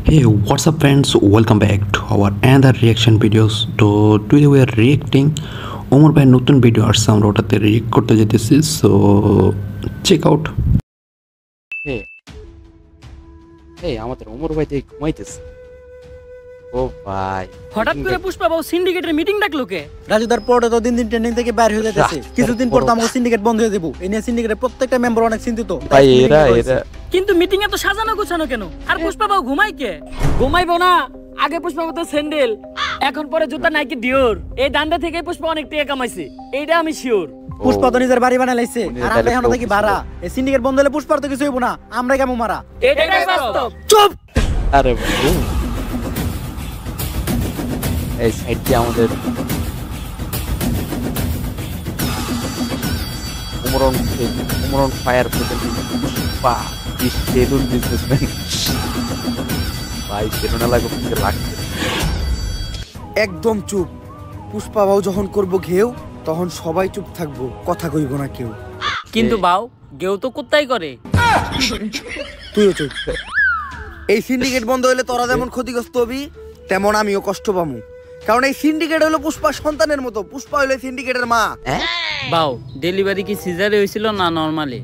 Hey, what's up friends? Welcome back to our another reaction videos. So today we are reacting Omar ভাই নতুন video আসছে, আমরা ওটাতে react করতে যেতেছি, সো চেক আউট। হে হে আমাদের ওমর ভাই দেখে ঘুমাইতেছে। ও ভাই হঠাৎ করে পুষ্পা বাবু সিন্ডিকেটের মিটিং ডাকলো কে? রাজুদার পরে তো দিন দিন ট্রেন্ডিং থেকে বাইরে হয়ে যাচ্ছে। কিছুদিন পর তো আমাদের সিন্ডিকেট বন্ধ হয়ে যাবে। এই নিয়ে সিন্ডিকেটের প্রত্যেকটা মেম্বার অনেক চিন্তিত। ভাই এরা কিন্তু মিটিং এ তো সাজানো গোছানো কেন? আর পুষ্পা বাবু ঘুমাই কে? ঘুমাইবো না। আগে পুষ্পা বাবু তো স্যান্ডেল, এখন পরে জুতা নাইকি ডিওর। এই দান্ডা থেকে পুষ্পা অনেক টাকা কামাইছে, এইটা আমি শিওর। পুষ্পা তো নিজের বাড়ি বানাই লাইছে, আর আমরা এখন থেকে ভাড়া। এই সিন্ডিকেট বন্ধ হলে পুষ্পার তো কিছু হইব না, আমরা কেমন মারা। এটাই বাস্তব। চুপ। আরে এই সাইড দিয়ে আমাদের ওমরন fire presenting Pushpa is salon businessman. ভাই সেলুন লাগবে লাগছে। একদম চুপ। পুষ্পা বাবু যখন করব ঘেউ তখন সবাই চুপ থাকবো, কথা কইব না কেউ। কিন্তু বাউ গেও তো কুত্তাই করে। তুইও চুপ। এই সিন্ডিকেট বন্ধ হইলে তোরা যেমন ক্ষতিগ্রস্ত হবি, তেমন আমিও কষ্ট পামু। কারণ এই সিন্ডিকেট হলো পুষ্পা সন্তানের মতো, পুষ্পা হইলো সিন্ডিকেটের মা। বাউ ডেলিভারি কি সিজারে হয়েছিল না নরমালি?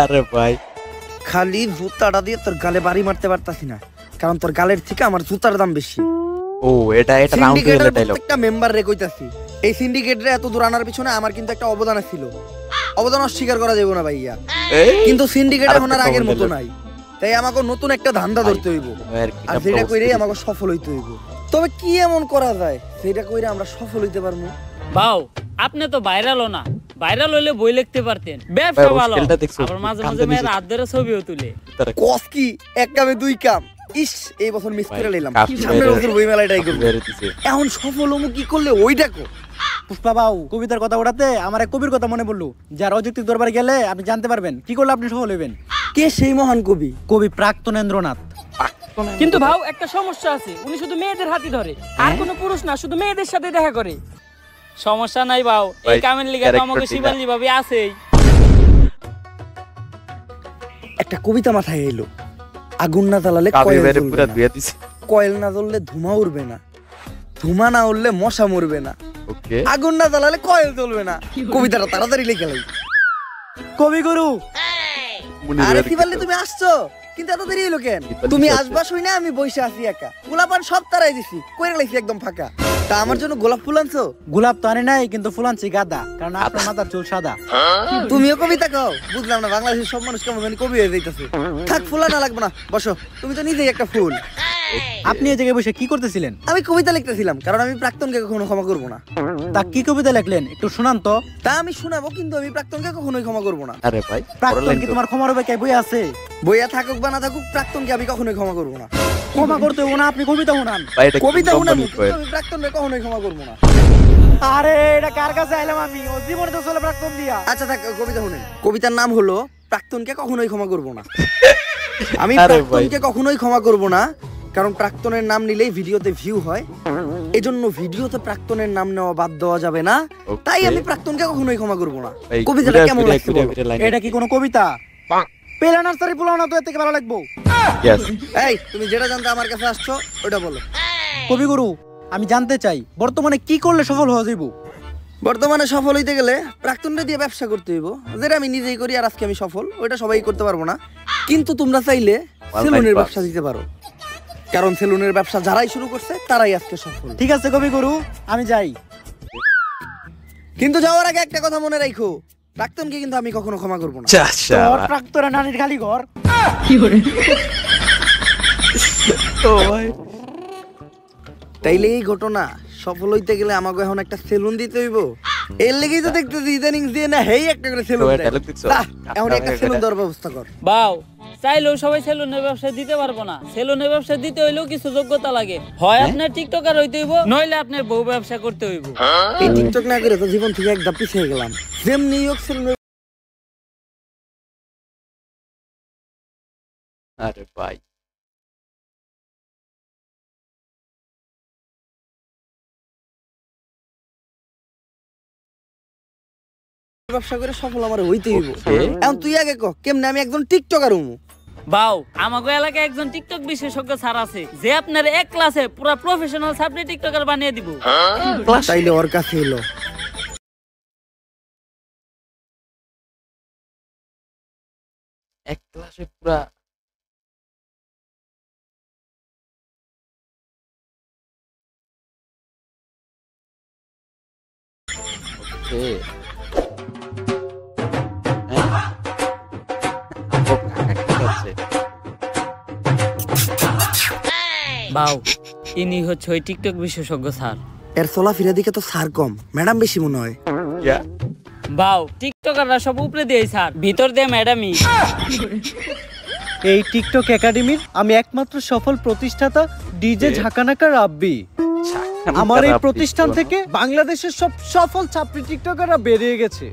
আরে ভাই খালি জুতাটা দিয়ে তোর গালে বাড়ি মারতে পারতাছি না, কারণ তোর গালের থেকে আমার জুতার দাম বেশি। ও এটা রাউন্ড হলো ডায়লগ। একটা মেম্বার রে কইতাছি, এই সিন্ডিকেটরে এত দূর আনার পিছনে আমার কিন্তু একটা অবদান ছিল। অবদান অস্বীকার করা যাবে না ভাইয়া। কিন্তু সিন্ডিকেট এখন আর আগের মতো নাই, তাই আমাকে নতুন একটা ধান্দা ধরতে হইব, আর যেটা কইরে আমাকে সফল হইতে হইব। তবে কি এমন করা যায় সেটা কইরে আমরা সফল হইতে পারবো? বাউ আপনি তো ভাইরালও না, ভাইরাল হইলে বই লিখতে পারতেন। ব্যবসা ভালো, আবার মাঝে মাঝে মেয়ের হাত ধরে ছবিও তুলে। কস কি এক কামে দুই কাম। ইস এই বছর মিস করে নিলাম, সামনের বছর বই মেলায় ট্রাই করব। এখন সফল হমু কি করলে ওইটা কো। পুষ্পা বাবু কবিতার কথা ওঠাতে আমার এক কবির কথা মনে পড়লো, যার অযৌক্তিক দরবারে গেলে আপনি জানতে পারবেন কি করলে আপনি সফল হবেন। কে সেই মহান কবি? কবি প্রাক্তনেন্দ্রনাথ। কিন্তু ভাও একটা সমস্যা আছে, উনি শুধু মেয়েদের হাতই ধরে, আর কোনো পুরুষ না, শুধু মেয়েদের সাথে দেখা করে। সমস্যা নাই বাউ, এই কামের লিগা তো আমাকে শিবালি ভাবি আছেই। একটা কবিতা মাথায় এলো, আগুন না জ্বালালে কয়েল না জ্বললে ধুমা উড়বে না, ধুমা না উড়লে মশা মরবে না, আগুন না জ্বালালে কয়েল জ্বলবে না। কবিতাটা তাড়াতাড়ি লিখে লাই। কবিগুরু আরে শিবালি তুমি আসছো, কিন্তু এত দেরি হলো কেন? তুমি আসবা শুই না আমি বসে আছি একা, গোলাপান সব তারাই দিছি, কইরা লাইছি একদম ফাঁকা। তা আমার জন্য গোলাপ ফুল আনছো? গোলাপ তো আনে নাই, কিন্তু ফুল আনছি গাদা, কারণ আপনার মাথার চুল সাদা। তুমিও কবিতা কও? বুঝলাম না, বাংলাদেশের সব মানুষ কেমন জানি কবি হয়ে যাইতাছে। থাক ফুল আনা লাগবে না, বসো, তুমি তো নিজেই একটা ফুল। আপনি এই জায়গায় বসে কি করতেছিলেন? আমি কবিতা লিখতেছিলাম, কারণ আমি প্রাক্তনকে কখনো ক্ষমা করবো না। তা কি কবিতা লিখলেন একটু শোনান তো। তা আমি শোনাবো, কিন্তু আমি প্রাক্তনকে কখনোই ক্ষমা করবো না। আরে ভাই প্রাক্তন কি তোমার ক্ষমার হবে? কে বই আছে? বইয়া থাকুক বা না থাকুক, প্রাক্তনকে আমি কখনোই ক্ষমা করবো না। ক্ষমা করতে হবো না, আপনি কবিতা শোনান। কবিতা শোনান, আমি প্রাক্তনকে কখনোই ক্ষমা করবো না। আরে এটা কার কাছে আইলাম আমি? ও জীবনে তো চলে প্রাক্তন দিয়া। আচ্ছা থাক, কবিতা শুনেন। কবিতার নাম হলো প্রাক্তনকে কখনোই ক্ষমা করবো না। আমি প্রাক্তনকে কখনোই ক্ষমা করবো না, কারণ প্রাক্তনের নাম নিলেই ভিডিওতে ভিউ হয়, এজন্য ভিডিওতে প্রাক্তনের নাম নেওয়া বাদ দেওয়া যাবে না। তাই আমি প্রাক্তনকে কখনোই ক্ষমা করবো না। কবিতাটা কেমন লাগছে? এটা কি কোনো কবিতা? পেলা নার্সারি পোলাও না তো এর থেকে ভালো লাগবো? এই তুমি যেটা জানতে আমার কাছে আসছো ওটা বলো। কবিগুরু আমি জানতে চাই বর্তমানে কি করলে সফল হওয়া যাইব? বর্তমানে সফল হইতে গেলে প্রাক্তনটা দিয়ে ব্যবসা করতে হইব, যেটা আমি নিজেই করি, আর আজকে আমি সফল। ওইটা সবাই করতে পারবো না, কিন্তু তোমরা চাইলে সেলুনের ব্যবসা দিতে পারো, কারণ সেলুনের ব্যবসা যারাই শুরু করছে তারাই আজকে সফল। ঠিক আছে কবিগুরু আমি যাই, কিন্তু যাওয়ার আগে একটা কথা মনে রাখো, প্রাক্তনকে কিন্তু আমি কখনো ক্ষমা করবো না। তোর প্রাক্তন নানির খালি ঘর। কি করে? ও ভাই তাইলে এই ঘটনা সফল হইতে গেলে আমাকে এখন একটা সেলুন দিতে হইব। এর লেগেই তো দেখতেছি ইদানিং দিয়ে না হেই একটা করে সেলুন দেয়। এখন একটা সেলুন দেওয়ার ব্যবস্থা কর। বাউ চাইলেও সবাই সেলুনের ব্যবসা দিতে পারবো না। সেলুনের ব্যবসা দিতে হইলেও কিছু যোগ্যতা লাগে, হয় আপনার টিকটকার হইতে হইব, নইলে আপনার বউ ব্যবসা করতে হইব। এই টিকটক না করে তো জীবন থেকে একদম পিছিয়ে গেলাম। যেমনি হোক সেলুন। আরে ভাই ব্যবসা করে সফল আমার হইতে হইব। এখন তুই আগে কহ কেমনে আমি একজন টিকটকার হমু? বাউ আমাগো এলাকায় একজন টিকটক বিশেষজ্ঞ স্যার আছে যে আপনার এক ক্লাসে পুরো প্রফেশনাল সাবরি টিকটকার বানিয়ে দিব। তাইলে ওর কাছে এলো। এক ক্লাসে পুরা বাউ ইনি হচ্ছে ওই টিকটক বিশেষজ্ঞ স্যার। এর চলাফেরা দিকে তো স্যার কম, ম্যাডাম বেশি মনে হয়। বাউ টিকটকাররা সব উপরে দিয়ে স্যার, ভিতর দিয়ে ম্যাডামই। এই টিকটক একাডেমির আমি একমাত্র সফল প্রতিষ্ঠাতা ডিজে ঝাঁকানাকা রাব্বি। আমার এই প্রতিষ্ঠান থেকে বাংলাদেশের সব সফল ছাত্রী টিকটকাররা বেরিয়ে গেছে।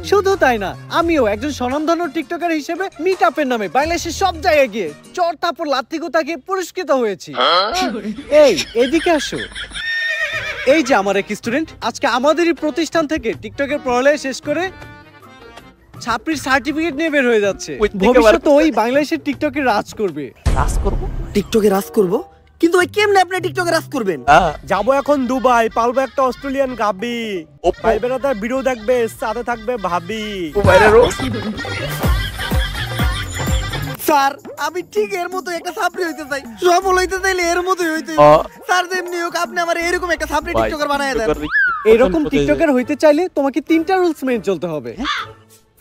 শুধু তাই না, আমিও একজন স্বনামধন্য টিকটকার হিসেবে মিট আপের নামে বাংলাদেশের সব জায়গায় গিয়ে চর থাপড় লাত্তি গোতা গিয়ে পুরস্কৃত হয়েছি। এই এদিকে আসো। এই যে আমার এক স্টুডেন্ট আজকে আমাদেরই প্রতিষ্ঠান থেকে টিকটকের পড়ালেখা শেষ করে ছাত্রীর সার্টিফিকেট নিয়ে বের হয়ে যাচ্ছে। ভবিষ্যতে ওই বাংলাদেশের টিকটকে রাজ করবে। রাজ করব? টিকটকে রাজ করব? কিন্তু ওই কেমনে আপনি টিকটকে রাজ করবেন? যাবো এখন দুবাই, পালবো একটা অস্ট্রেলিয়ান গাবি, ভাই বেড়াতে ভিডিও দেখবে, সাথে থাকবে ভাবি। স্যার আমি ঠিক এর মতো একটা ছাত্রী হইতে চাই, সফল হইতে চাইলে এর মতোই হইতে। স্যার যেমনি হোক আপনি আমার এরকম একটা ছাত্রী টিকটকার বানায় দেন। এরকম টিকটকার হইতে চাইলে তোমাকে 3টা রুলস মেনে চলতে হবে।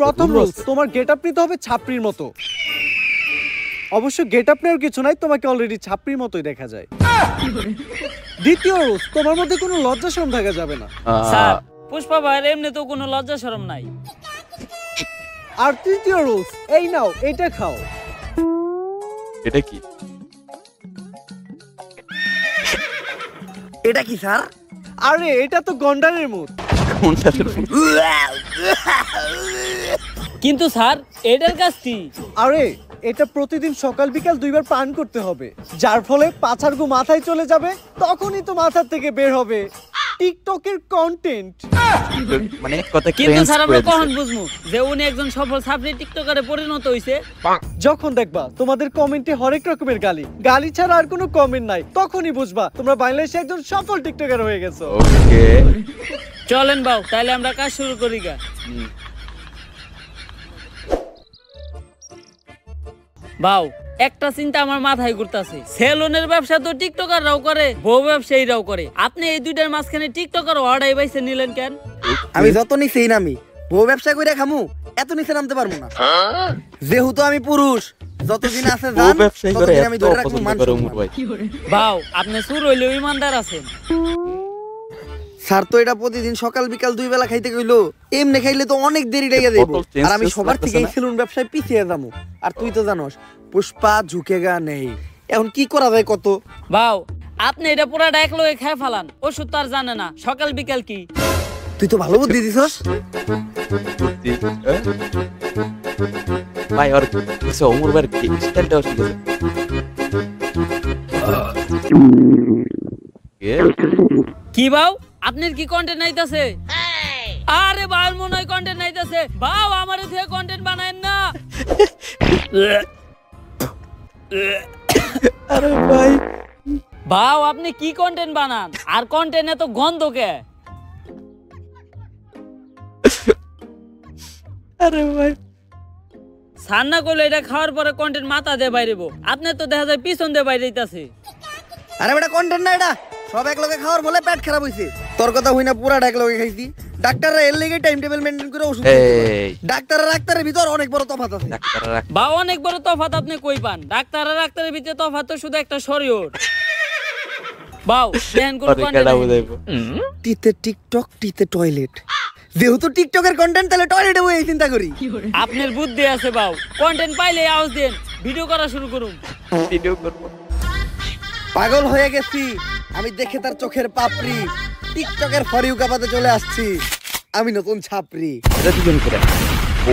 প্রথম রুলস, তোমার গেটআপ নিতে হবে ছাত্রীর মতো। অবশ্য গেটআপ নেওয়ার কিছু নাই, তোমাকে অলরেডি ছাত্রীর মতোই দেখা যায়। দ্বিতীয় রুলস, তোমার মধ্যে কোনো লজ্জা শরম থাকা যাবে না। স্যার পুষ্পা ভাইয়ের এমনি তো কোনো লজ্জা শরম নাই। আর তৃতীয় রুলস, এই নাও এটা খাও। এটা কি? এটা কি স্যার? আরে এটা তো গন্ডারের মুখ। কিন্তু স্যার এটার কাজ কি? আরে এটা প্রতিদিন সকাল বিকাল 2 বার পান করতে হবে, যার ফলে পাছার গু মাথায় চলে যাবে, তখনই তো মাথা থেকে বের হবে টিকটকের কন্টেন্ট। মানে কথা কিন্তু স্যার আমরা কখন বুঝবো যে উনি একজন সফল ছাত্রী টিকটকারে পরিণত হইছে? যখন দেখবা তোমাদের কমেন্টে হরেক রকমের গালি ছাড়া আর কোনো কমেন্ট নাই, তখনই বুঝবা তোমরা বাংলাদেশে একজন সফল টিকটকার হয়ে গেছো। ওকে চলেন বাউ তাহলে আমরা কাজ শুরু করি গা। বাউ একটা চিন্তা আমার মাথায় ঘুরতাছে, সেলুনের ব্যবসা তো টিকটকাররাও করে, বউ ব্যবসায়ীরাও করে, আপনি এই দুইটার মাঝখানে টিকটকার অর্ডার বাইছে নিলেন কেন? আমি যত নিচেই নামি, বউ ব্যবসা কইরা খামু, এত নিচে নামতে পারবো না। যেহেতু আমি পুরুষ, যতদিন আছে জান ততদিন আমি ধরে রাখবো মান সম্মান। বাউ আপনি সুর হইলেও ইমানদার আছেন। স্যার তো এটা প্রতিদিন সকাল বিকাল 2 বেলা খাইতে কইলো, এমনি খাইলে তো অনেক দেরি লেগে যাইব, আর আমি সবার থেকে এই সেলুন ব্যবসায় পিছিয়ে যাবো। আর তুই তো জানোস পুষ্পা ঝুঁকেগা নেই, এখন কি করা যায় কত? বাউ আপনি এটা পুরা ডাক লয়ে খায় ফালান, ওষুধ তো আর জানে না সকাল বিকাল কি। তুই তো ভালো বুদ্ধি দিছস ভাই। আর কিছু ওমর ভাইয়ের স্টাইলটাও ঠিক আছে। কি বাউ আপনার কি কন্টেন্ট নাইতাছে? আরে বাল মনে হয় কন্টেন্ট নাইতাছে। বাউ আমারে থেকে কন্টেন্ট বানায়েন না। আরে ভাই বাউ আপনি কি কন্টেন্ট বানান, আর কন্টেন্ট এত গন্ধ কে? আরে ভাই সান্না করলে এটা খাওয়ার পরে কন্টেন্ট মাথা দিয়ে বাইরেবো, আপনার তো দেখা যায় পিছন দিয়ে বাইরে যাইতাছে। আরে বেটা কন্টেন্ট না, এটা সব এক লগে খাওয়ার বলে পেট খারাপ হইছে। তোর কথা হই না, পুরা এক লগে খাইছি। ডাক্তাররা এর লেগে টাইম টেবিল মেইনটেইন করে ওষুধ দিতে। ডাক্তারের ভিতর অনেক বড় তফাৎ আছে। বা অনেক বড় তফাৎ আপনি কই পান? ডাক্তারের ভিতরে তফাৎ তো শুধু একটা শরীর। বাউ প্ল্যান করে কন্টেন্ট টিতে টিকটক টিতে টয়লেট, যেহেতু টিকটকের কন্টেন্ট তাহলে টয়লেটে বই চিন্তা করি। আপনার বুদ্ধি আছে বাউ, কন্টেন্ট পাইলে আওয়াজ দেন, ভিডিও করা শুরু করুন। ভিডিও করব। পাগল হয়ে গেছি আমি দেখে তার চোখের পাপড়ি, টিকটকের ফরিউ কাপাতে চলে আসছি আমি নতুন ছাপরি। এটা দুজন করে। ও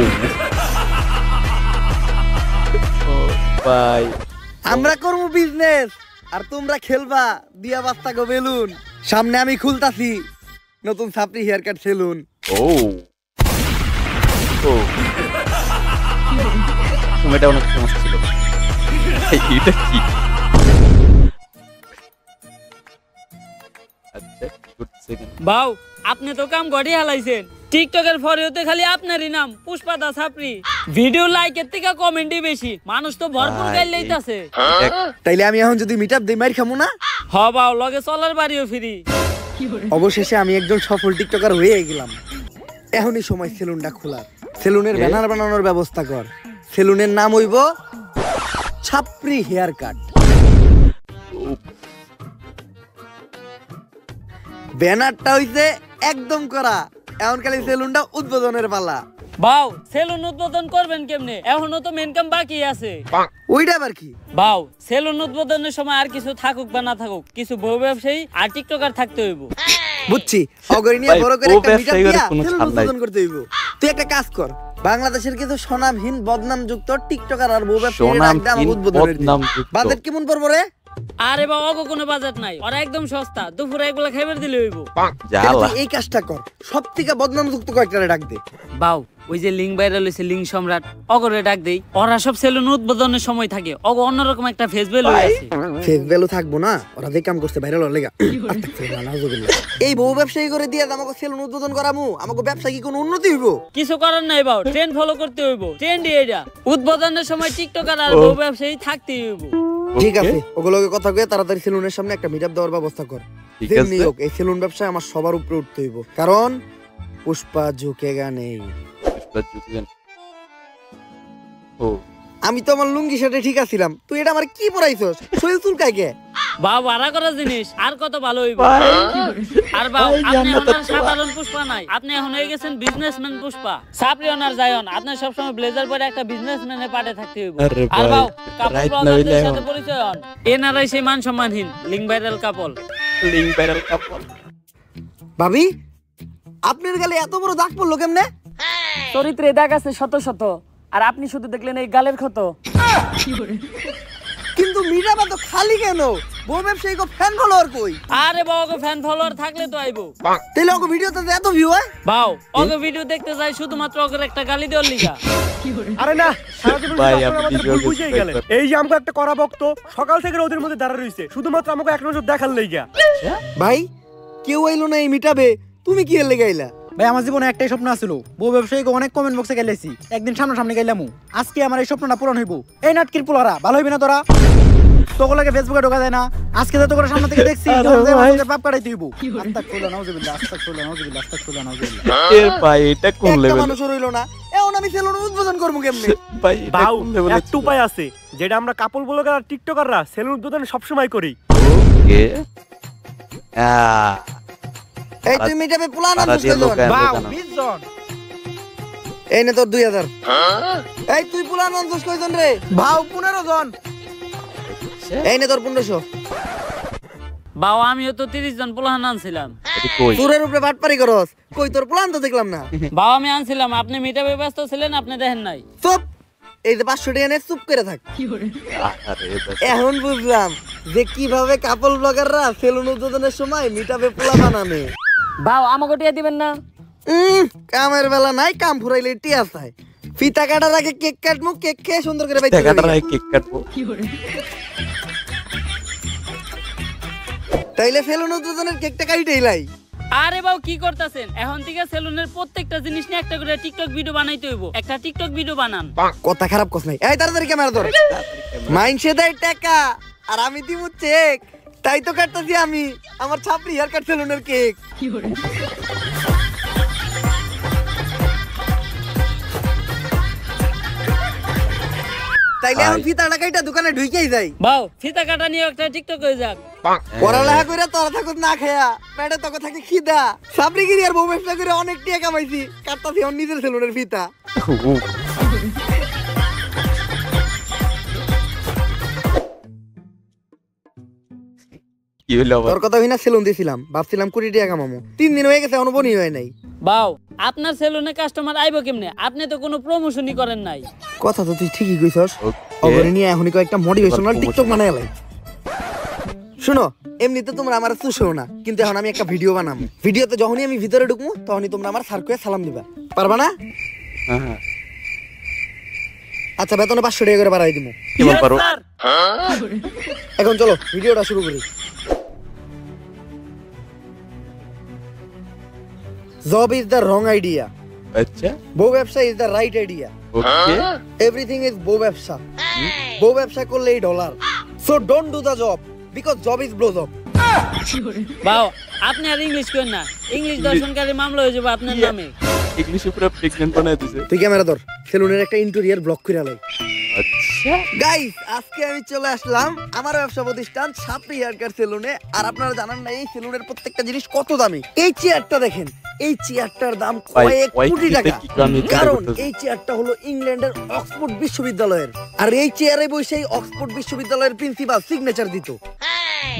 ভাই আমরা করব বিজনেস আর তোমরা খেলবা দিয়া বাস্তা গো বেলুন। সামনে আমি খুলতাছি নতুন ছাপরি হেয়ার কাট সেলুন। ও ও সময়টা অনেক সমস্যা ছিল। এটা কি? আচ্ছা গুড সেকেন্ড। বাউ আপনি তো কাম গড়ি হালাইছেন। টিকটকের ফরিওতে খালি আপনারই নাম পুষ্পা দা ছাপরি। ভিডিও লাইকের থেকে কমেন্টই বেশি। মানুষ তো ভরপুর গাইল লইতাছে। তাইলে আমি এখন যদি মিটআপ দেই মাইর খামু না? হ বাউ লগে চলার বাড়িও ফ্রি। অবশেষে আমি একজন সফল টিকটকার হয়ে গেলাম। এখনই সময় সেলুনটা খোলার। সেলুনের ব্যানার বানানোর ব্যবস্থা কর। সেলুনের নাম হইব ছাপরি হেয়ার কাট। ব্যানারটা হইছে একদম করা। এখন খালি সেলুনটা উদ্বোধনের পালা। বাউ সেলুন উদ্বোধন করবেন কেমনে? এখনো তো মেন কাম বাকি আছে। ওইটা আবার কি? বাউ সেলুন উদ্বোধনের সময় আর কিছু থাকুক বা না থাকুক, কিছু বউ ব্যবসায়ী আর টিকটকার থাকতে হইব। বুঝছি, অগরি নিয়ে বড় করে একটা মিটআপ দিয়া সেলুন উদ্বোধন করতে হইব। তুই একটা কাজ কর, বাংলাদেশের কিছু সুনামহীন বদনামযুক্ত টিকটকার আর বউ ব্যবসায়ী রাখদে আমার উদ্বোধনের দিন। বাজেট কেমন পড়বো রে? আরে বাবা অগো কোনো বাজেট নাই, ওরা একদম সস্তা। দুপুরে এগুলা খাইবার দিলে হইব। তুই এই কাজটা কর, সবথেকে বদনামযুক্ত কয়েকটারে ডাক দে। বাউ ওই যে লিঙ্ক ভাইরাল হইছে লিঙ্ক সম্রাট, অগরে ডাক দেই। ওরা সব সেলুন উদ্বোধনের সময় থাকে। অগো অন্যরকম একটা ফেস ভ্যালু আছে। ফেস ভ্যালু থাকবো না? ওরা যে কাম করতে ভাইরাল হলে এই বউ ব্যবসায়ী করে দিয়ে আমাকে সেলুন উদ্বোধন করামু, আমাকে ব্যবসা কি কোনো উন্নতি হইব? কিছু করার নাই বাউ, ট্রেন্ড ফলো করতে হইব। ট্রেন্ডই এটা। উদ্বোধনের সময় টিকটকার আর বউ ব্যবসায়ী থাকতেই হইব। ঠিক আছে, ওগুলোকে কথা কয়ে তাড়াতাড়ি সেলুনের সামনে একটা মিটআপ দেওয়ার ব্যবস্থা কর। যেমনি হোক এই সেলুন ব্যবসায় আমার সবার উপরে উঠতে হইব, কারণ পুষ্পা ঝুঁকেগা নেই। আমি তো আমার লুঙ্গি শার্টে ঠিক আছিলাম, তুই এটা আমার কি পরাইছস? শরীর চুলকায় কে? বাউ ভাড়া করা জিনিস আর কত ভালো হইব। আর বাউ আপনি এখন আর সাধারণ পুষ্পা নাই, আপনি এখন হয়ে গেছেন বিজনেসম্যান পুষ্পা। সাপরি অনার যায়ন, আপনি সবসময় ব্লেজার পরে একটা বিজনেসম্যানের পাটে থাকতে হইব। আর বাউ কাপল ব্লগারদের সাথে পরিচয় হন। এনারাই সেই মান সম্মানহীন লিঙ্ক ভাইরাল কাপল। লিঙ্ক ভাইরাল কাপল। ভাবি আপনার গালে এত বড় দাগ পড়লো কেমনে? চরিত্রে দাগ আছে শত শত, আর আপনি শুধু দেখলেন এই গালের ক্ষত। কিন্তু মিরাবা তো খালি কেন? বউ ব্যবসায়ী কো ফ্যান ফলোয়ার কই? আরে বাবা ফ্যান ফলোয়ার থাকলে তো আইবো। তাইলে ওগো ভিডিওতে এত ভিউ হয়? বাও ওগো ভিডিও দেখতে যাই শুধুমাত্র ওগের একটা গালি দেওয়ার লিগা। আরে না, সারা জীবন আমাদের ভুল বুঝেই গেলেন। এই যে আমাকে একটা করা ভক্ত সকাল থেকে রোদের মধ্যে দাঁড়া রইছে শুধুমাত্র আমাকে এক নজর দেখার লাইগা। ভাই কেউ আইলো না এই মিটাবে, তুমি কি এর লেগে আইলা? ভাই আমার জীবনে একটাই স্বপ্ন ছিল, বউ ব্যবসায়ীকে অনেক কমেন্ট বক্সে গেলেছি, একদিন সামনাসামনি গেলামু। আজকে আমার এই স্বপ্নটা পূরণ হইব। এই নাটকির পোলারা ভালো হইবে না তোরা? তোগুলোকে ফেসবুকে ঢোকা যায় না, আজকে তো তোরা সামনে থেকে দেখছি পাপ কাটাই দিব। আস্তাগফিরুল্লাহ নাউযুবিল্লাহ আস্তাগফিরুল্লাহ নাউযুবিল্লাহ আস্তাগফিরুল্লাহ নাউযুবিল্লাহ। এ ভাই এটা কোন লেভেল? মানুষ হইলো না, এখন আমি সেলুন উদ্বোধন করব কেমনে? ভাই বাউ একটা উপায় আছে যেটা আমরা কাপল ব্লগার আর টিকটকাররা সেলুন উদ্বোধন সব সময় করি। ওকে এই তুই মিটাবে প্ল্যান আনছিস কয়জন? বাউ 20 জন। এই নে তোর 2000। এই তুই প্ল্যান আনছিস কয়জন রে? ভাও 15 জন। এই নে তোর 1500। বাও আমিও তো 30 জন পোলাহান আনছিলাম। তোরের উপরে বাটপারি করস, কই তোর প্ল্যান তো দেখলাম না। বাও আমি আনছিলাম, আপনি মিটাবে ব্যস্ত ছিলেন, আপনি দেখেন নাই। চুপ, এই যে 500 টাকা নে চুপ করে থাক। এখন বুঝলাম যে কিভাবে কাপল ব্লগাররা সেলুন উদ্বোধনের সময় মিটাবে পোলা বানানে। বাও আমাকে টিয়া দিবেন না? কামের বেলা নাই, কাম ফুরাইলে টিয়া চাই। ফিতা কাটার আগে কেক কাটমু, কেক খেয়ে সুন্দর করে বাইতে কাটার আগে কেক কাটবো। তাইলে সেলুন উদ্বোধনের কেকটা কাইটেই লাই। আরে বাউ কি করতেছেন? এখন থেকে সেলুনের প্রত্যেকটা জিনিস নিয়ে একটা করে টিকটক ভিডিও বানাইতে হইব। একটা টিকটক ভিডিও বানান। কথা খারাপ কস নাই। এই তাড়াতাড়ি ক্যামেরা ধর। মাইনসে দেয় টাকা আর আমি দিমু চেক, তাই তো কাটতাছি আমি আমার ছাপরি হেয়ার কাট সেলুনের কেক। তাইলে এখন ফিতা লাগাইটা দোকানে ঢুকেই যাই। বাউ ফিতা কাটা নিয়ে একটা টিকটক হয়ে যাক। পড়ালেখা করে তোরা থাকুস না খেয়া, পেটে তোকে থাকে খিদা। সাবরিগিরি আর বউ ব্যবসা করে অনেক টাকা কামাইছি, কাটতাছি আমার নিজের সেলুনের ফিতা। কি হলো? তোর কথা হইনা সেলুন দিছিলাম, ভাবছিলাম 20 টাকা কামামু। 3 দিন হয়ে গেছে এখনো বনি হয় নাই। বাউ আপনার সেলুনে কাস্টমার আইবো কেমনে? আপনি তো কোনো প্রমোশনই করেন নাই। কথা তো তুই ঠিকই কইছস। অগরে নিয়ে এখনই কয়েকটা মোটিভেশনাল টিকটক বানাই লাই। শুনো, এমনিতে তোমরা আমার চুষো না, কিন্তু এখন আমি একটা ভিডিও বানাবো। ভিডিওতে যখনই আমি ভিতরে ঢুকবো তখনই তোমরা আমার স্যার কয়ে সালাম দিবা, পারবা না? হ্যাঁ আচ্ছা বেতনে 500 টাকা করে বাড়াই দিমু। কেমন পারো? এখন চলো ভিডিওটা শুরু করি। Job is the wrong idea, আচ্ছা বউ ব্যবসা is the right idea. Okay everything is বউ ব্যবসা। বউ ব্যবসা করলেই dollar. So don't do the job because job is blow job. বাও আপনি আর ইংলিশ করেন না, ইংলিশ দর্শনকারী মামলা হয়ে যাবে আপনার নামে। ইংলিশে পুরো প্রেগন্যান্ট বানায় দিছে। তুই ক্যামেরা ধর, সেলুনের একটা ইন্টেরিয়র ব্লক করে আলাই। আচ্ছা গাইস আজকে আমি চলে আসলাম আমার ব্যবসা প্রতিষ্ঠান সাপড়ি হেয়ার কাট সেলুনে। আর আপনারা জানেন না এই সেলুনের প্রত্যেকটা জিনিস কত দামি। এই চেয়ারটা দেখেন, এই চেয়ারটার দাম কয়েক কোটি টাকা। কারণ এই চেয়ারটা হলো ইংল্যান্ডের অক্সফোর্ড বিশ্ববিদ্যালয়ের। আর এই চেয়ারে বসে অক্সফোর্ড বিশ্ববিদ্যালয়ের প্রিন্সিপাল সিগনেচার দিত।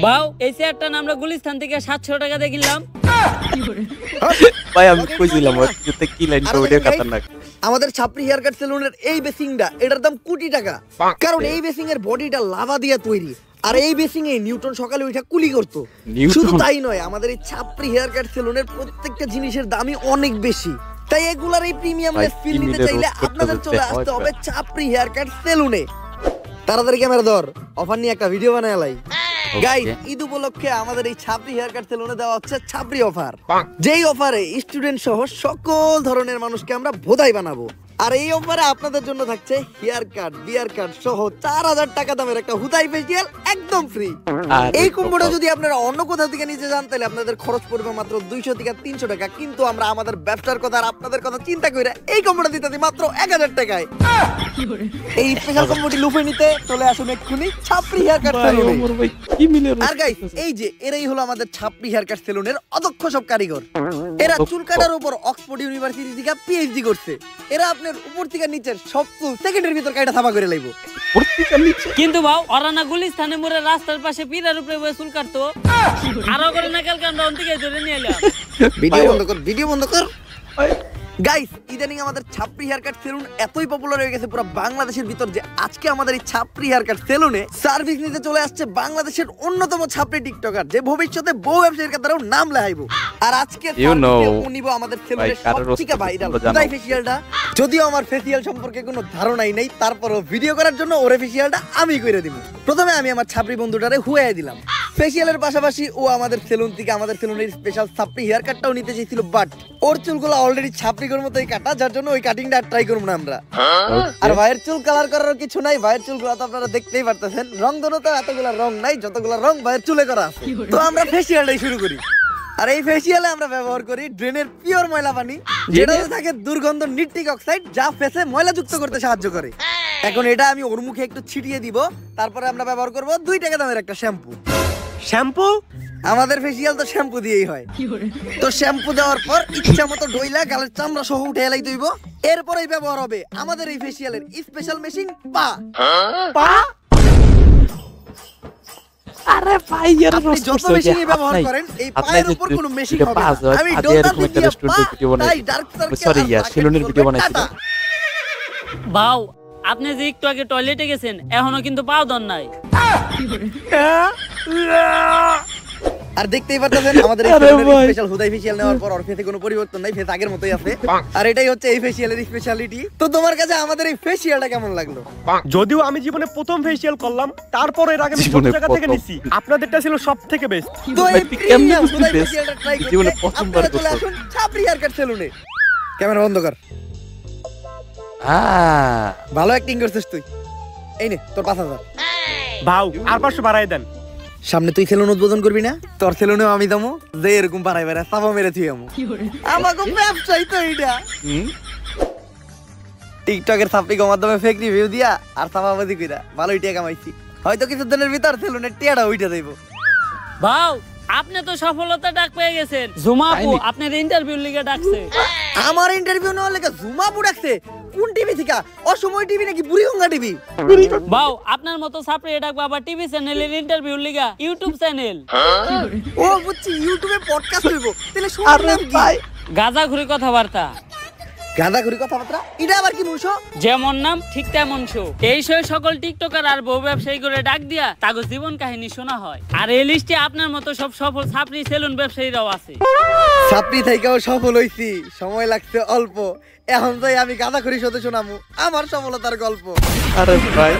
বাও এই চেয়ারটা আমরা গুলিস্তান থেকে 700 টাকা দিয়ে কিনলাম। ভাই আমি কইছিলাম ওতে কি লাইন ভিডিও খতরনাক। আমাদের ছাপড়ি হেয়ার কাট সেলুনের এই বেসিংটা এটার দাম কোটি টাকা। কারণ এই বেসিং এর বডিটা লাভা দিয়ে তৈরি। আর এই বেসিং এ নিউটন সকালে উঠে কুলি করতো। শুধু তাই নয়, আমাদের এই ছাপড়ি হেয়ার কাট সেলুনের প্রত্যেকটা জিনিসের দামই অনেক বেশি। তাই এগুলার এই প্রিমিয়ামনেস ফিল নিতে চাইলে আপনাদের চলে আসতে হবে ছাপড়ি হেয়ার কাট সেলুনে। তাড়াতাড়ি ক্যামেরা ধর, অফার নিয়ে একটা ভিডিও বানায় লাই। গাইস ঈদ উপলক্ষে আমাদের এই ছাপড়ি হেয়ার কাট সেলুনে দেওয়া হচ্ছে ছাপড়ি অফার। যেই অফারে স্টুডেন্ট সহ সকল ধরনের মানুষকে আমরা ভোদাই বানাবো। আর এই অফারে আপনাদের জন্য থাকছে হেয়ার কাট, বিয়ার কাট সহ 4000 টাকা দামের একটা হুদাই ফেসিয়াল একদম ফ্রি। এই কম্বোটা যদি আপনারা অন্য কোথাও থেকে নিতে যান তাহলে আপনাদের খরচ পড়বে মাত্র 200 থেকে 300 টাকা। কিন্তু আমরা আমাদের ব্যবসার কথা আর আপনাদের কথা চিন্তা করে এই কম্বোটা দিতে দিই মাত্র 1000 টাকায়। এই স্পেশাল কম্বোটি লুফে নিতে চলে আসুন এক্ষুনি ছাপড়ি হেয়ার কাট সেলুনে। আর গাইস এই যে এরাই হলো আমাদের ছাপড়ি হেয়ার কাট সেলুনের অদক্ষ সব কারিগর। এরা চুল কাটার উপর অক্সফোর্ড ইউনিভার্সিটি থেকে পিএইচডি করছে। এরা আপনার উপর থেকে নিচের সব চুল সেকেন্ডের ভিতর কাটা থাপা করে লাইবো। কিন্তু ভাও অরানা গুলিস্তানে মোরে রাস্তার পাশে পিরার উপরে বসে চুল কাটতো। আরো করে না কালকে আমরা অন্তিকে ধরে নিয়ে এলাম। ভিডিও বন্ধ কর, ভিডিও বন্ধ কর। গাইস ইদানিং আমাদের ছাপড়ি হেয়ার কাট সেলুন এতই পপুলার হয়ে গেছে পুরো বাংলাদেশের ভিতর যে আজকে আমাদের এই ছাপড়ি হেয়ার কাট সেলুনে সার্ভিস নিতে চলে আসছে বাংলাদেশের অন্যতম ছাপড়ি টিকটকার, যে ভবিষ্যতে বউ ব্যবসায়ীর কাতারেও নাম লেখাইবো। আর আজকে নিব আমাদের সেলুনের সবথেকে ভাইরাল হুদাই ফেসিয়ালটা। যদিও আমার ফেসিয়াল সম্পর্কে কোনো ধারণাই নেই, তারপরও ভিডিও করার জন্য ওরে ফেসিয়ালটা আমি করে দিব। প্রথমে আমি আমার ছাপড়ি বন্ধুটারে হুয়াই দিলাম। ফেসিয়ালের পাশাপাশি ও আমাদের সেলুন থেকে আমাদের সেলুনের স্পেশাল ছাপড়ি হেয়ার কাটটাও নিতে চেয়েছিল, বাট ওর চুলগুলো অলরেডি ছাপড়ির মতোই কাটা, যার জন্য ওই কাটিংটা ট্রাই করব না আমরা। আর ভাইয়ের চুল কালার করার কিছু নাই, ভাইয়ের চুলগুলো তো আপনারা দেখতেই পারতেছেন। রং ধরো তো এতগুলা রং নাই, যতগুলা রং ভাইয়ের চুলে করা আছে। তো আমরা ফেসিয়ালটাই শুরু করি। আর এই ফেসিয়ালে আমরা ব্যবহার করি ড্রেনের পিওর ময়লা পানি, যেটাতে থাকে দুর্গন্ধ নিট্রিক অক্সাইড, যা ফেসে ময়লা যুক্ত করতে সাহায্য করে। এখন এটা আমি ওর মুখে একটু ছিটিয়ে দিব। তারপরে আমরা ব্যবহার করব 2 টাকা দামের একটা শ্যাম্পু। শ্যাম্পু? আমাদের ফেসিয়াল তো শ্যাম্পু দিয়েই হয়। তো শ্যাম্পু দেওয়ার পর ইচ্ছা মতো ডইলা গালের চামড়া সহ উঠে এলাই দইব। এরপরেই ব্যবহার হবে আমাদের এই ফেসিয়ালের স্পেশাল মেশিন পা। পা? আরে ভাই আপনি যত মেশিন ব্যবহার করেন এই পায়ের উপর কোনো মেশিন হবে না। আমি ডোনার ভিডিও বানাই, ডার্ক সার্কেল সরি ইয়ার সেলুনের ভিডিও বানাইছি। বাও আপনি যে একটু আগে টয়লেটে গেছেন এখনো কিন্তু পাও দন নাই। আর দেখতেই পারতেছেন আমাদের এই স্পেশাল হুদাই ফেসিয়াল নেওয়ার পর ওর ফেসে কোনো পরিবর্তন নাই, ফেস আগের মতোই আছে। আর এটাই হচ্ছে এই ফেসিয়ালের স্পেশালিটি। তো তোমার কাছে আমাদের এই ফেসিয়ালটা কেমন লাগলো? যদিও আমি জীবনে প্রথম ফেসিয়াল করলাম, তারপর এর আগে আমি সব জায়গা থেকে নিছি, আপনাদেরটা ছিল সবথেকে বেস্ট। তো এই প্রিমিয়াম হুদাই ফেসিয়ালটা ট্রাই করতে জীবনে প্রথমবার চলে আসুন ছাপড়ি হেয়ার কাট সেলুনে। ক্যামেরা বন্ধ কর। ভালো অ্যাক্টিং করছিস তুই। এই নে তোর 5000। ভাও আর 500 বাড়াই দেন। সামনে তুই সেলুন উদ্বোধন করবি না? তোর সেলুনেও আমি দামো যে এরকম বাড়াই বাড়াই সাবা মেরে তুই আমু। আমাকে ব্যবসায়ী তো এইটা। টিকটকের সাপড়ির মাধ্যমে ফেক রিভিউ দিয়া আর সাবাবাদি কইরা ভালোই টাকা কামাইছি। হয়তো কিছু দিনের ভিতর সেলুনের টিয়াটা উঠে যাইবো। ভাও আপনি তো সফলতা ডাক পেয়ে গেছেন। জুমাপু আপনার ইন্টারভিউ লিগে ডাকছে। আমার ইন্টারভিউ নেওয়ার লেগে জুমাপু ডাকছে? কোন টিভি থেকে? অসময় টিভি নাকি বুড়িগঙ্গা টিভি? বাও আপনার মতো ছাপড়ি ডাকবো আবার টিভি চ্যানেলের ইন্টারভিউ লিগা ইউটিউব চ্যানেল। ও বুঝছি ইউটিউবে পডকাস্ট হইবো। তাহলে শুনলাম কি? গাঁজাখুরি কথাবার্তা। গাঁজাখুরি কথাবার্তা? এটা আবার কি মুশো? যেমন নাম ঠিক তেমন শো। এই শো সকল টিকটকার আর বউ ব্যবসায়ী করে ডাক দিয়া তাগো জীবন কাহিনী শোনা হয়। আর এই লিস্টে আপনার মতো সব সফল ছাপড়ি সেলুন ব্যবসায়ীরাও আছে। ছাপড়ি থেকেও সফল হইছি, সময় লাগছে অল্প। এখন যাই আমি গাঁজাখুরি শোতে শোনামু আমার সফলতার গল্প। আরে ভাই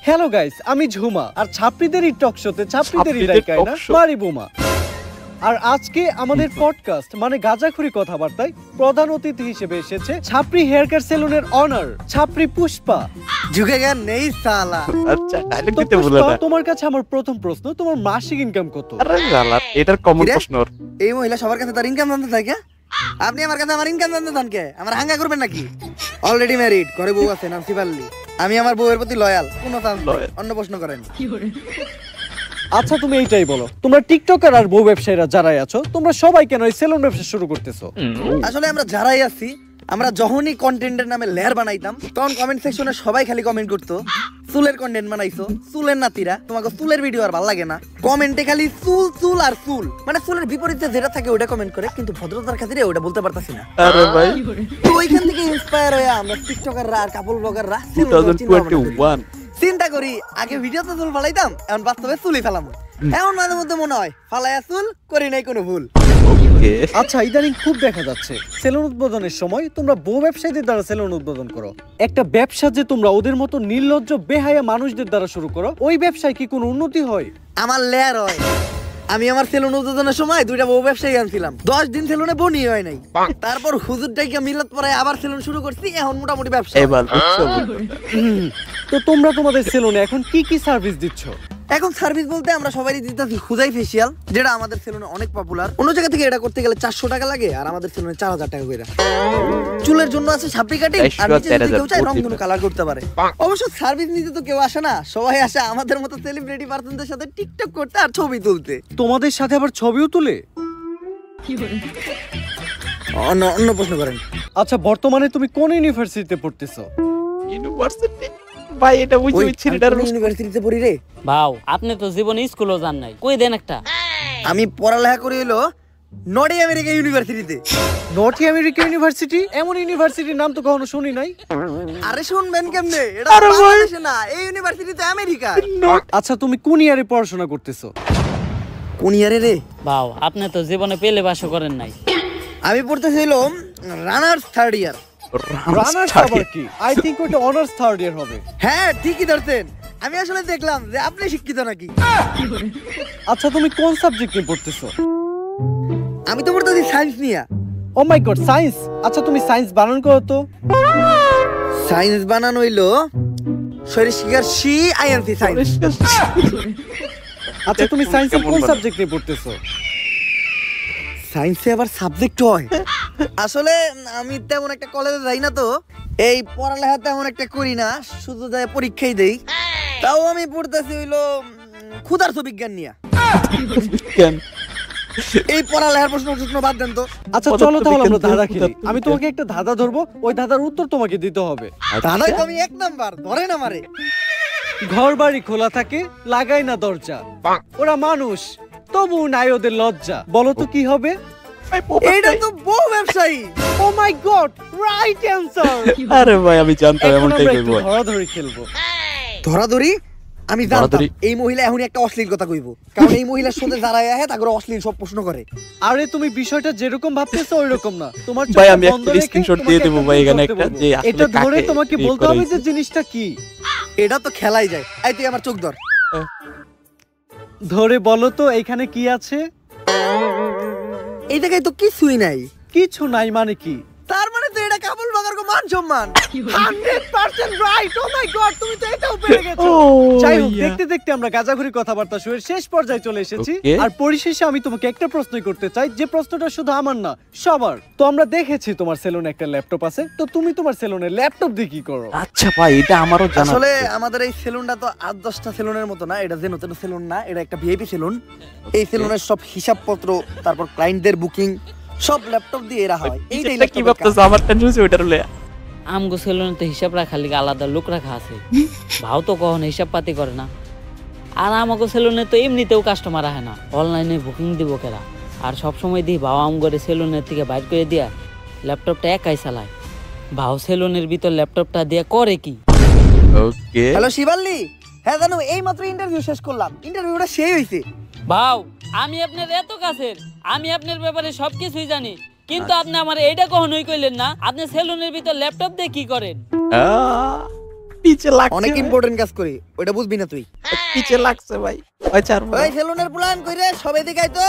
হ্যালো গাইস, আমি ঝুমা আর ছাত্রীদেরই টক শোতে ছাত্রীদেরই ছাত্রীদের রাইকাই না talk show। মারি বোমা। আর আজকে আমাদের পডকাস্ট মানে গাজাখুরি কথাবার্তায় প্রধান অতিথি হিসেবে এসেছে ছাপরি হেয়ার কাট সেলুনের অনার ছাপরি পুষ্পা। ঝুঁকেগা নেই সালা। আচ্ছা ডায়লগ তো দিতে ভুলো পুষ্পা, না। তোমার কাছে আমার প্রথম প্রশ্ন, তোমার মাসিক ইনকাম কত? আরে জালা, এটার কমন কিরে? প্রশ্ন। এই মহিলা সবার কাছে তার ইনকাম জানতে থাকে। আপনি আমার কাছে আমার ইনকাম জানতে চান কে? আমার হাঙ্গা করবেন নাকি? অলরেডি ম্যারিড, ঘরে বউ আছে, নাম শিবাল্লি। আমি আমার বউয়ের প্রতি লয়াল, কোনো চান্স নাই। Loyal। অন্য প্রশ্ন করেন। আচ্ছা তুমি এইটাই বলো, তোমরা টিকটকার আর বউ ব্যবসায়ীরা যারাই আছো, তোমরা সবাই কেন এই সেলুন ব্যবসা শুরু করতেছো? আসলে আমরা যারাই আছি, আমরা যখনই কন্টেন্টের নামে লেয়ার বানাইতাম, তখন কমেন্ট সেকশনে সবাই খালি কমেন্ট করতো, চুলের কন্টেন্ট বানাইছো, চুলের নাতিরা, তোমাকে চুলের ভিডিও আর ভালো লাগে না। কমেন্টে খালি চুল চুল আর চুল, মানে চুলের বিপরীতে যেটা থাকে ওটা কমেন্ট করে, কিন্তু ভদ্রতার খাতিরে ওটা বলতে পারতাছি না। আরে ভাই তো ওইখান থেকে ইন্সপায়ার হয়ে আমরা টিকটকাররা আর কাপল ব্লগাররা 2021 চিন্তা করি, আগে ভিডিওতে চুল ফালাইতাম, এখন বাস্তবে চুলই ফেলাম। এখন মাঝে মধ্যে মনে হয় ফালাইয়া চুল করি নাই কোনো ভুল। ওকে। আচ্ছা ইদানিং খুব দেখা যাচ্ছে সেলুন উদ্বোধনের সময় তোমরা বউ ব্যবসায়ীদের দ্বারা সেলুন উদ্বোধন করো। একটা ব্যবসা যে তোমরা ওদের মতো নির্লজ্জ বেহায়া মানুষদের দ্বারা শুরু করো, ওই ব্যবসায় কি কোনো উন্নতি হয়? আমার লেয়ার হয়। আমি আমার সেলুন উদ্বোধনের সময় দুইটা বউ ব্যবসায়ী আনছিলাম, 10 দিন সেলুনে বনি হয় নাই। তারপর হুজুর ডাইকা মিলাদ পরে আবার সেলুন শুরু করছি, এখন মোটামুটি ব্যবসা। এবার বুঝছো? তো তোমরা তোমাদের সেলুনে এখন কি কি সার্ভিস দিচ্ছ? এখন সার্ভিস বলতে আমরা সবারই দিতেছি খুদাই ফেসিয়াল, যেটা আমাদের সেলুনে অনেক পপুলার। অন্য জায়গা থেকে এটা করতে গেলে 400 টাকা লাগে, আর আমাদের সেলুনে 4000 টাকা করে। চুলের জন্য আছে ছাপড়ি কাটিং, আর নিচে যদি কেউ চায় রংধনু কালার করতে পারে। অবশ্য সার্ভিস নিতে তো কেউ আসে না, সবাই আসে আমাদের মতো সেলিব্রিটি পার্সনদের সাথে টিকটক করতে আর ছবি তুলতে। তোমাদের সাথে আবার ছবিও তুলে? অন্য প্রশ্ন করেন। আচ্ছা বর্তমানে তুমি কোন ইউনিভার্সিটিতে পড়তেছো? ইউনিভার্সিটি ভাই, এটা বুঝি ওই ওই ছেলেটার ইউনিভার্সিটিতে পড়ি রে। ভাও আপনি তো জীবনে স্কুলও যান নাই, কই দেন একটা। আমি পড়ালেখা করি হলো নর্থ আমেরিকা ইউনিভার্সিটিতে। North America university? এমন ইউনিভার্সিটির নাম তো কখনো শুনি নাই। আরে শুনবেন কেমনে, এটা বাংলাদেশে না, এই ইউনিভার্সিটিতে আমেরিকা। আচ্ছা তুমি কোন ইয়ারে পড়াশোনা করতেছো? কোন ইয়ারে রে? ভাও আপনি তো জীবনে পেলে বাসও করেন নাই। আমি পড়তেছিলাম রানার্স থার্ড ইয়ার। রানার্স আবার কি? আই থিংক ওটা অনার্স থার্ড ইয়ার হবে। হ্যাঁ ঠিকই ধরতেন। আমি আসলে দেখলাম যে আপনি শিক্ষিত নাকি। আচ্ছা তুমি কোন সাবজেক্ট নিয়ে পড়তেছো? আমি তো পড়তেছি সায়েন্স নিয়ে। ও মাই গড, সায়েন্স! আচ্ছা তুমি সায়েন্স বানান করো তো। সায়েন্স বানানো হইলো শরীর শিকার সি আইএনসি সায়েন্স। আচ্ছা তুমি সায়েন্সের কোন সাবজেক্ট নিয়ে পড়তেছো? সায়েন্সে আবার সাবজেক্ট হয়? আসলে আমি তেমন একটা কলেজে যাই না, তো এই পড়ালেখা তেমন একটা করি না, শুধু যাই পরীক্ষাই দেই। তাও আমি পড়তেছি হইলো ক্ষুধার্ত বিজ্ঞান নিয়ে। কেন? এই পড়ালেখার প্রশ্ন বাদ দেন তো। আচ্ছা চলো তাহলে আমরা ধাঁধা খেলি। আমি তোমাকে একটা ধাঁধা ধরবো, ওই ধাঁধার উত্তর তোমাকে দিতে হবে। দাদাই তো আমি 1 নাম্বার, ধরেন আমারে। ঘর বাড়ি খোলা থাকে, লাগাই না দরজা, ওরা মানুষ তবু নাই ওদের লজ্জা, বলো তো কি হবে? এইটা তো বউ ব্যবসায়ী। ও মাই গড, রাইট অ্যানসার! আরে ভাই আমি জানতাম এখন এমনটাই আমরা একটু কইবো। ধরাধরি খেলবো। ধরাধরি? আমি জানতাম ধরাধরি? এই মহিলা এখনই একটা অশ্লীল কথা কইবো, কারণ এই মহিলার সাথে যারা আহে তাকে অশ্লীল সব প্রশ্ন করে। আরে তুমি বিষয়টা যেরকম ভাবতেছো ওইরকম না। তোমার ভাই, চোখটা আমি বন্ধ একটা রেখে স্ক্রিনশট তোমাকে দিয়ে দেবো ভাই, এখানে ধরতে একটা, বলবো। যে আসলে এটা ধরে কাকে তোমাকে click বলতে করা হবে যে হয়েছে। জিনিসটা কি। এটা তো খেলাই যায়। এই তুই আমার চোখ ধর। ধরে বলো তো এখানে কি আছে? এই জায়গায় তো কিছুই নাই। কিছু নাই মানে কি? তার মানে তো এটা কাবুল বাগার কো মান সম্মান। 100% রাইট! ও মাই গড, তুমি তো এটাও পেরে গেছো। যাই হোক, দেখতে দেখতে আমরা গাজাঘুরি কথাবার্তা শুরুর শেষ পর্যায়ে চলে এসেছি। Okay. আর পরিশেষে আমি তোমাকে একটা প্রশ্নই করতে চাই, যে প্রশ্নটা শুধু আমার না, সবার। তো আমরা দেখেছি তোমার সেলুনে একটা ল্যাপটপ আছে, তো তুমি তোমার সেলুনে ল্যাপটপ দিয়ে কি করো? আচ্ছা ভাই, এটা আমারও জানা। আসলে আমাদের এই সেলুনটা তো 8-10টা সেলুনের মতো না, এটা যে নতুন সেলুন না, এটা একটা ভিআইপি সেলুন। এই সেলুনের সব হিসাবপত্র, তারপর ক্লায়েন্টদের বুকিং সব ল্যাপটপ দিয়ে এরা হয়। এইটাই এটা কি ভাবতেছ? আমার টেনশন হচ্ছে ওইটার লয়া। আমগো সেলুনে তো হিসাব রাখা লিগে আলাদা লোক রাখা আছে, ভাও তো কখনো হিসাব পাতি করে না। আর আমাগো সেলুনে তো এমনিতেও কাস্টমার আহে না, অনলাইনে বুকিং দিব কেরা। আর সবসময় দিই ভাও আমগরে সেলুনের থেকে বাইর করে দিয়া ল্যাপটপটা একাই চালায়। ভাও সেলুনের ভিতর ল্যাপটপটা দিয়ে করে কি? ওকে। হ্যালো শিবাল্লি, হ্যাঁ জানো এই মাত্র ইন্টারভিউ শেষ করলাম, ইন্টারভিউটা সেই হইছে। ভাও আমি আপনার এত কাছের, আমি আপনার ব্যাপারে সবকিছুই জানি, কিন্তু আপনি আমার এইটা কখনোই কইলেন না আপনি সেলুনের ভিতর ল্যাপটপ দিয়ে কি করেন। পিছে লাগছে অনেক ইম্পর্টেন্ট কাজ করি, ওইটা বুঝবি না তুই। পিছে লাগছে ভাই, ওই ছাড়বো ওই সেলুনের প্ল্যান কইরে সবাই দেখাই তো।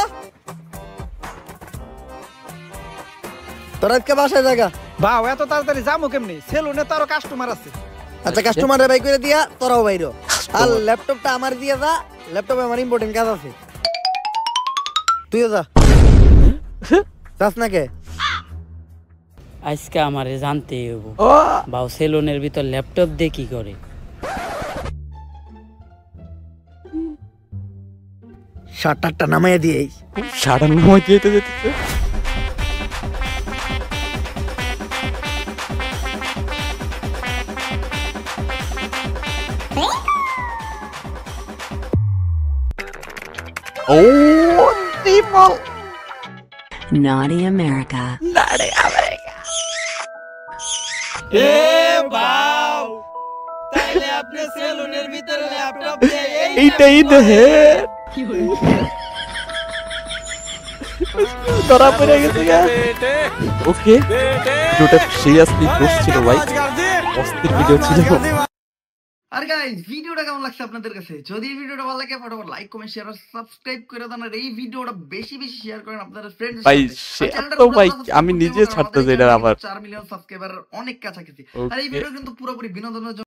তোর আজকে বাসায় জায়গা বাও এত তাড়াতাড়ি যামু কেমনি? সেলুনে তো আরো কাস্টমার আছে। আচ্ছা কাস্টমারে বাই করে দিয়া তোরাও বাইরো। আর ল্যাপটপটা আমার দিয়ে যা, ল্যাপটপে আমার ইম্পর্টেন্ট কাজ আছে। তুইও যা। যাস না কে? আজকে আমারে জানতে হইব ও বাউ সেলুনের ভিতর ল্যাপটপ দিয়ে কি করে। শার্টটা নামাইয়া দিয়েই। সাড়ে 9 যেতে যেতে ও টিপল Naughty America. এ বাও, তাইলে আপনি সেলুনের ভিতরে ল্যাপটপ দিয়ে এইটাই দেখে ধরা পড়ে গেছে গা। ওকে দুটো সিরিয়াসলি দোষ ছিল ভাই, অস্থির ভিডিও ছিল। আর গাইস ভিডিওটা কেমন লাগছে আপনাদের কাছে? যদি এই ভিডিওটা ভালো লাগে ফটাফট লাইক কমেন্ট শেয়ার আর সাবস্ক্রাইব করে দেন। আর এই ভিডিওটা বেশি বেশি শেয়ার করেন আপনাদের ফ্রেন্ডদের ভাই সাথে। শেয়ার তো ভাই আমি নিজে ছাড়তে চাই না আবার। 4 মিলিয়ন সাবস্ক্রাইবার অনেক কাছাকাছি। আর এই ভিডিও কিন্তু পুরোপুরি বিনোদনের জন্য